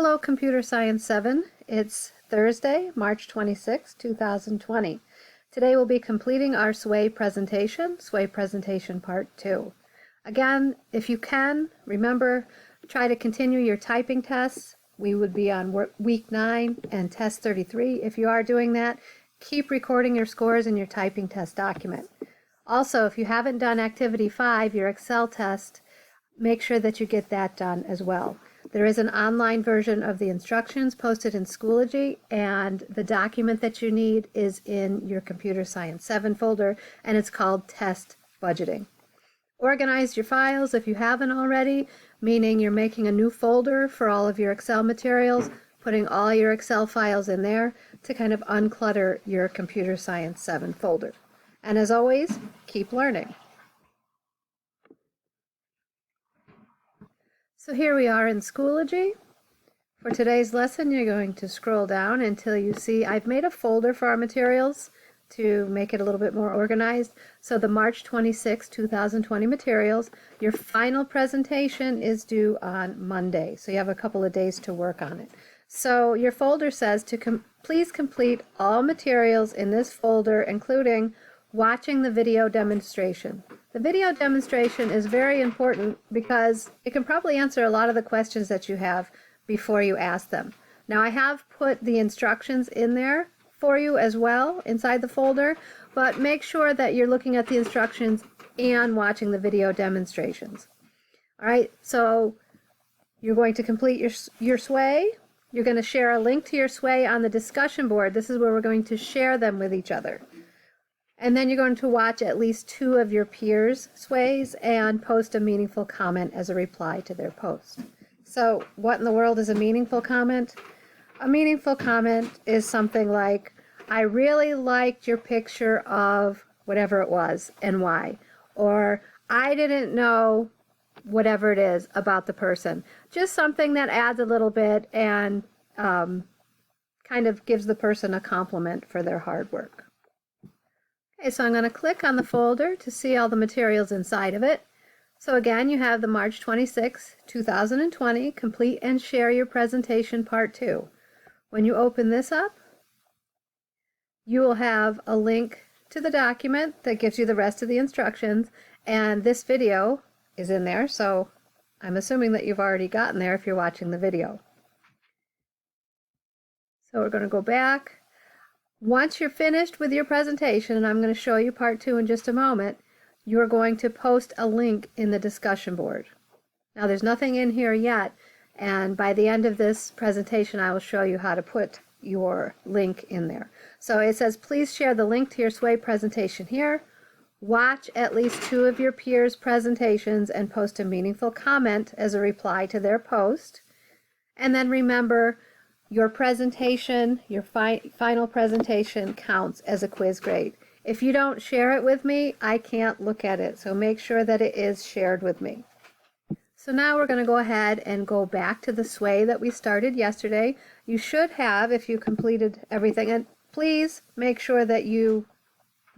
Hello, Computer Science 7. It's Thursday, March 26, 2020. Today we'll be completing our SWAY presentation Part 2. Again, if you can, remember, try to continue your typing tests. We would be on week 9 and test 33. If you are doing that, keep recording your scores in your typing test document. Also, if you haven't done Activity 5, your Excel test, make sure that you get that done as well. There is an online version of the instructions posted in Schoology, and the document that you need is in your Computer Science 7 folder, and it's called Test Budgeting. Organize your files if you haven't already, meaning you're making a new folder for all of your Excel materials, putting all your Excel files in there to kind of unclutter your Computer Science 7 folder. And as always, keep learning. So here we are in Schoology. For today's lesson, you're going to scroll down until you see I've made a folder for our materials to make it a little bit more organized. So the March 26, 2020 materials, your final presentation is due on Monday. So you have a couple of days to work on it. So your folder says to please complete all materials in this folder, including watching the video demonstration. The video demonstration is very important because it can probably answer a lot of the questions that you have before you ask them. Now, I have put the instructions in there for you as well inside the folder, but make sure that you're looking at the instructions and watching the video demonstrations. All right, so you're going to complete your SWAY. You're going to share a link to your SWAY on the discussion board. This is where we're going to share them with each other. And then you're going to watch at least 2 of your peers' SWAYs and post a meaningful comment as a reply to their post. So what in the world is a meaningful comment? A meaningful comment is something like, I really liked your picture of whatever it was and why. Or I didn't know whatever it is about the person. Just something that adds a little bit and kind of gives the person a compliment for their hard work. Okay, so I'm going to click on the folder to see all the materials inside of it. So again, you have the March 26, 2020, complete and share your presentation part 2. When you open this up, you will have a link to the document that gives you the rest of the instructions, and this video is in there, so I'm assuming that you've already gotten there if you're watching the video. So we're going to go back. Once you're finished with your presentation, and I'm going to show you part 2 in just a moment, you're going to post a link in the discussion board. Now there's nothing in here yet, and by the end of this presentation I will show you how to put your link in there. So it says please share the link to your SWAY presentation here, watch at least 2 of your peers' presentations and post a meaningful comment as a reply to their post, and then remember your presentation, your final presentation counts as a quiz grade. If you don't share it with me, I can't look at it, so make sure that it is shared with me. So now we're going to go ahead and go back to the SWAY that we started yesterday. You should have, if you completed everything, and please make sure that you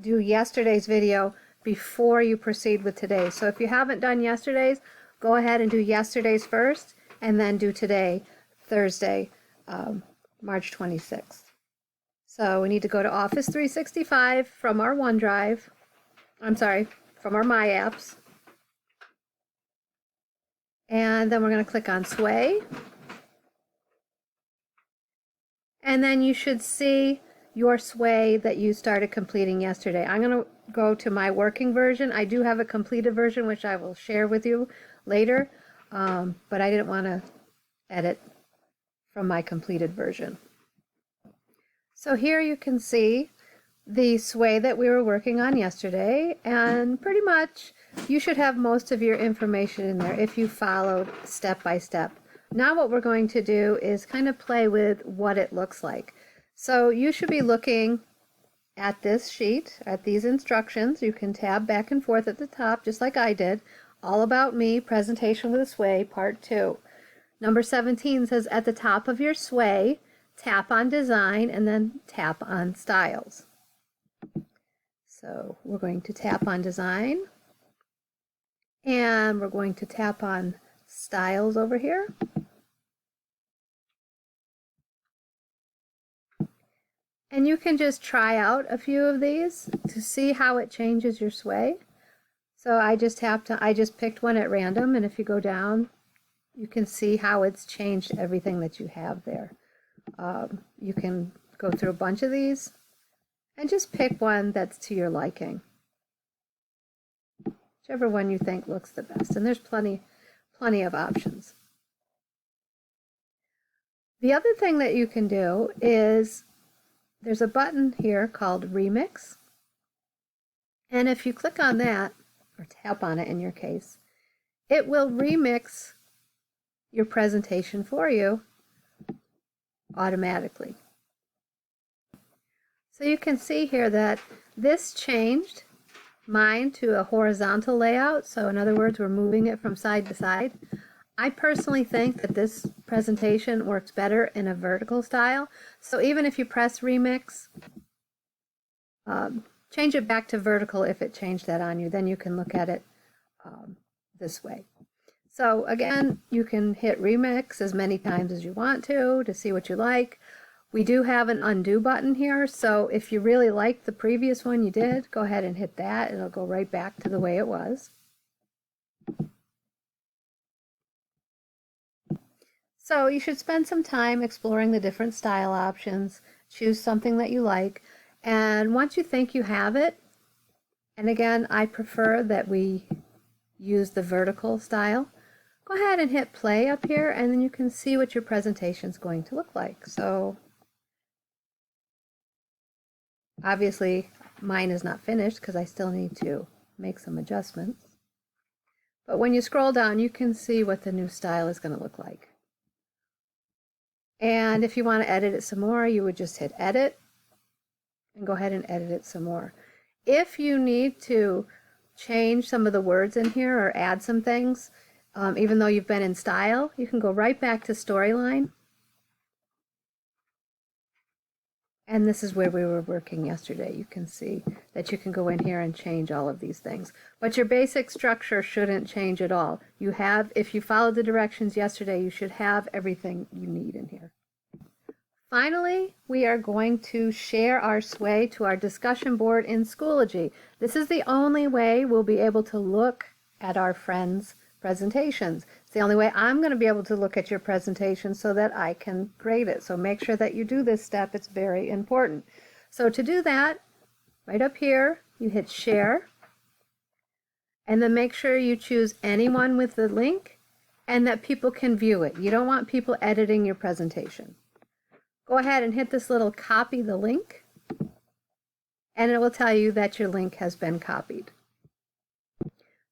do yesterday's video before you proceed with today. So if you haven't done yesterday's, go ahead and do yesterday's first, and then do today, Thursday, March 26th. So we need to go to Office 365 from our OneDrive, from our My Apps. And then we're going to click on SWAY. And then you should see your SWAY that you started completing yesterday. I'm going to go to my working version. I do have a completed version, which I will share with you later, but I didn't want to edit from my completed version. So here you can see the SWAY that we were working on yesterday, and pretty much you should have most of your information in there if you followed step by step. Now what we're going to do is kind of play with what it looks like. So you should be looking at this sheet, at these instructions. You can tab back and forth at the top just like I did. All About Me, Presentation with a SWAY, Part 2. Number 17 says at the top of your SWAY, tap on Design and then tap on Styles. So we're going to tap on Design and we're going to tap on Styles over here. And you can just try out a few of these to see how it changes your sway. So I just picked one at random, and if you go down, you can see how it's changed everything that you have there. You can go through a bunch of these and just pick one that's to your liking. Whichever one you think looks the best, and there's plenty of options. The other thing that you can do is there's a button here called Remix, and if you click on that, or tap on it in your case, it will remix your presentation for you automatically. So you can see here that this changed mine to a horizontal layout. So in other words, we're moving it from side to side. I personally think that this presentation works better in a vertical style. So even if you press Remix, change it back to vertical if it changed that on you. Then you can look at it this way. So again, you can hit Remix as many times as you want to see what you like. We do have an undo button here, so if you really like the previous one you did, go ahead and hit that. It'll go right back to the way it was. So you should spend some time exploring the different style options, choose something that you like, and once you think you have it, and again, I prefer that we use the vertical style, go ahead and hit play up here, and then you can see what your presentation is going to look like. So obviously, mine is not finished because I still need to make some adjustments. But when you scroll down, you can see what the new style is going to look like. And if you want to edit it some more, you would just hit Edit and go ahead and edit it some more. If you need to change some of the words in here or add some things, even though you've been in style, you can go right back to Storyline. And this is where we were working yesterday. You can see that you can go in here and change all of these things. But your basic structure shouldn't change at all. You have, if you followed the directions yesterday, you should have everything you need in here. Finally, we are going to share our sway to our discussion board in Schoology. This is the only way we'll be able to look at our friends' presentations. It's the only way I'm going to be able to look at your presentation so that I can grade it. So make sure that you do this step. It's very important. So to do that, right up here, you hit Share, and then make sure you choose anyone with the link and that people can view it. You don't want people editing your presentation. Go ahead and hit this little Copy the Link, and it will tell you that your link has been copied.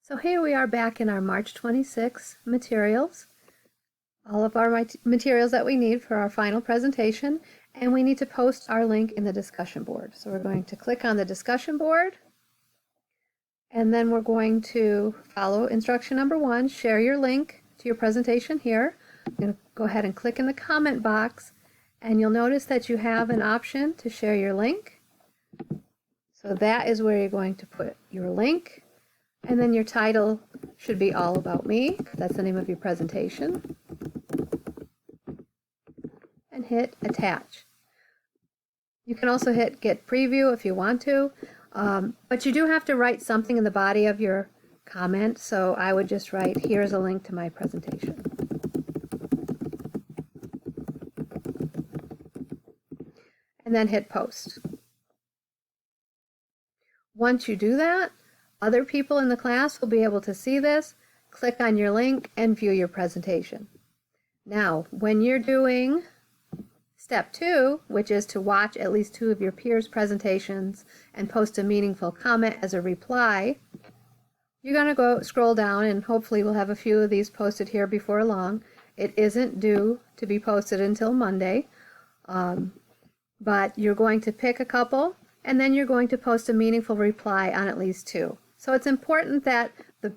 So here we are back in our March 26 materials, all of our materials that we need for our final presentation, and we need to post our link in the discussion board. So we're going to click on the discussion board, and then we're going to follow instruction number 1, share your link to your presentation here. I'm going to go ahead and click in the comment box, and you'll notice that you have an option to share your link. So that is where you're going to put your link. And then your title should be All About Me. That's the name of your presentation. And hit Attach. You can also hit Get Preview if you want to. But you do have to write something in the body of your comment. So I would just write, here's a link to my presentation. And then hit Post. Once you do that, other people in the class will be able to see this, click on your link, and view your presentation. Now, when you're doing step 2, which is to watch at least 2 of your peers' presentations and post a meaningful comment as a reply, you're going to go scroll down, and hopefully we'll have a few of these posted here before long. It isn't due to be posted until Monday, but you're going to pick a couple, and then you're going to post a meaningful reply on at least 2. So it's important that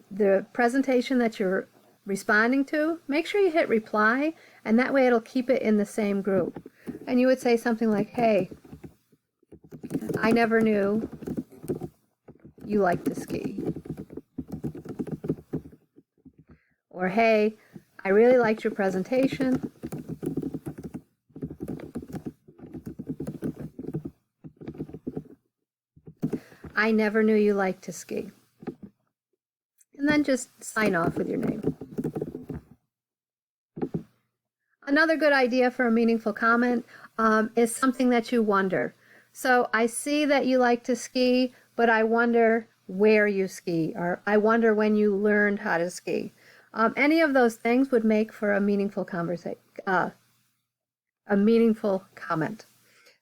the presentation that you're responding to, make sure you hit reply, and that way it'll keep it in the same group. And you would say something like, hey, I never knew you liked to ski. Or, hey, I really liked your presentation. I never knew you liked to ski. And then just sign off with your name. Another good idea for a meaningful comment is something that you wonder. So I see that you like to ski, but I wonder where you ski, or I wonder when you learned how to ski. Any of those things would make for a meaningful a meaningful comment.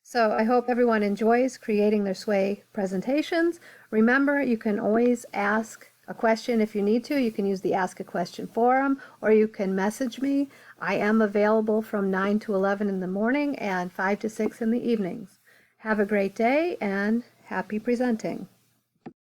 So I hope everyone enjoys creating their sway presentations. Remember, you can always ask a question if you need to. You can use the Ask a Question forum, or you can message me. I am available from 9 to 11 in the morning and 5 to 6 in the evenings. Have a great day and happy presenting.